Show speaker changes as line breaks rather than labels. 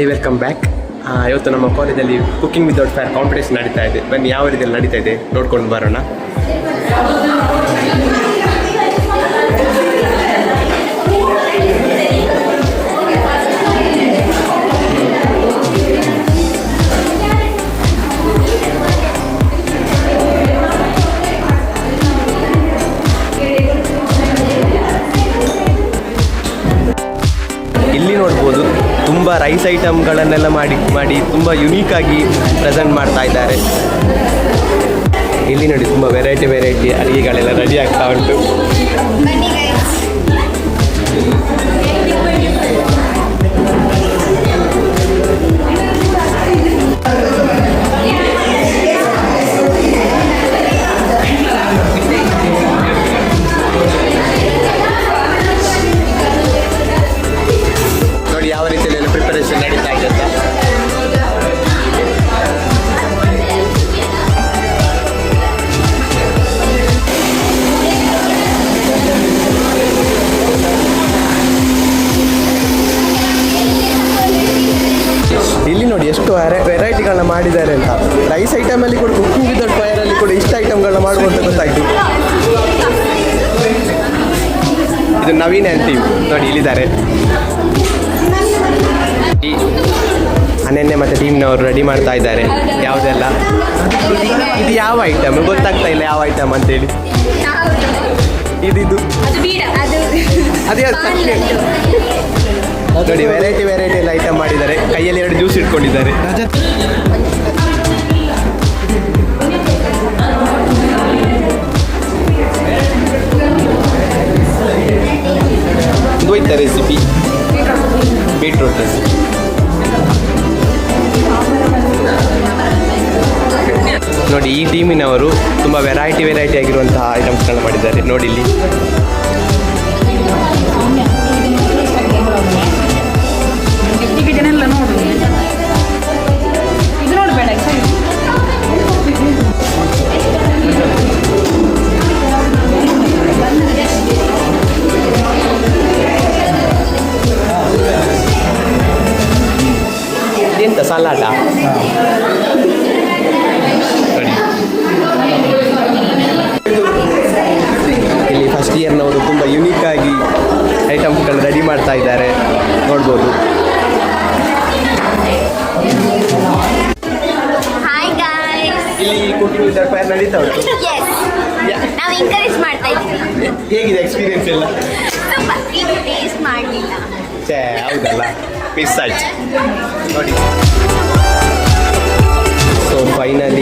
Hi, welcome back. ಇವತ್ತು ನಮ್ಮ ಕಾಲೇಜಲ್ಲಿ ಕುಕಿಂಗ್ ವಿತೌಟ್ ಫೈರ್ ಕಾಂಪಿಟೇಷನ್ ನಡೀತಾ ಇದೆ. ಬನ್ನಿ ಯಾವ ರೀತಿಯಲ್ಲಿ ನಡೀತಾ ಇದೆ ನೋಡ್ಕೊಂಡು ಬರೋಣ. ಇಲ್ಲಿ ನೋಡ್ಬೋದು ತುಂಬ ರೈಸ್ ಐಟಮ್ಗಳನ್ನೆಲ್ಲ ಮಾಡಿ ತುಂಬ ಯುನೀಕಾಗಿ ಪ್ರೆಸೆಂಟ್ ಮಾಡ್ತಾ ಇದ್ದಾರೆ. ಇಲ್ಲಿ ನೋಡಿ ತುಂಬ ವೆರೈಟಿ ಅಡುಗೆಗಳೆಲ್ಲ ರೆಡಿ ಆಗ್ತಾ ಉಂಟು. ಯಾವ ರೀತಿಯಲ್ಲಿ ಪ್ರಿಪರೇಷನ್ ನಡೀತಾ ಇದೆ ಅಂತ. ಇಲ್ಲಿ ನೋಡಿ ಎಷ್ಟು ವೆರೈಟಿಗಳನ್ನ ಮಾಡಿದ್ದಾರೆ ಅಂತ. ರೈಸ್ ಐಟಮಲ್ಲಿ ಕೂಡ ಕುಕಿಂಗ್ ವಿತೌಟ್ ಫೈರಲ್ಲಿ ಕೂಡ ಇಷ್ಟು ಐಟಮ್ಗಳನ್ನ ಮಾಡುವಂತ ಗೊತ್ತಾಯ್ತು. ಇದು ನವೀನ್ ಆ್ಯಂಡ್ ಟೀಮ್ ನೋಡಿ ಇಲ್ಲಿದ್ದಾರೆ. ಅನನ್ಯ ಮತ್ತು ಟೀಮ್ನವರು ರೆಡಿ ಮಾಡ್ತಾ ಇದ್ದಾರೆ. ಯಾವುದೆಲ್ಲ ಇದು ಯಾವ ಐಟಮ್ ಗೊತ್ತಾಗ್ತಾ ಇಲ್ಲ, ಯಾವ ಐಟಮ್ ಅಂತೇಳಿ. ಇದು ಅದೇ ನೋಡಿ ವೆರೈಟಿ ಎಲ್ಲ ಐಟಮ್ ಮಾಡಿದ್ದಾರೆ. ಕೈಯಲ್ಲಿ 2 ಜ್ಯೂಸ್ ಇಟ್ಕೊಂಡಿದ್ದಾರೆ. ಹೋಯ್ತಾ ರೆಸಿಪಿ ಬೀಟ್ರೂಟ್ ರೆಸಿಪಿ. ನೋಡಿ ಈ ಟೀಮಿನವರು ತುಂಬ ವೆರೈಟಿ ಆಗಿರುವಂತಹ ಐಟಮ್ಸ್ಗಳನ್ನ ಮಾಡಿದ್ದಾರೆ. ನೋಡಿ ಇಲ್ಲಿ ಎಂತ ಸಲಾಡ ಇಲ್ಲಿ ಫಸ್ಟ್ ಇಯರ್ನವರು ತುಂಬ ಯುನೀಕಾಗಿ ಐಟಮ್ಸ್ಗಳು ರೆಡಿ ಮಾಡ್ತಾ ಇದ್ದಾರೆ ನೋಡ್ಬೋದು. ಇಲ್ಲಿ ಕುಕಿಂಗ್ ವಿತೌಟ್ ಫೈರ್ ನಡೀತಾ ಉಂಟು.
ನಾವು ಎಂಕರೇಜ್ ಮಾಡ್ತಾ ಇದ್ದೀವಿ.
ಹೇಗಿದೆ ಎಕ್ಸ್ಪೀರಿಯನ್ಸ್ ಎಲ್ಲ?
ಟೇಸ್ಟ್ ಮಾಡಲಿಲ್ಲ.
ಹೌದಲ್ಲ, ಮಿಸ್ ಆಯ್ತು ನೋಡಿ. So finally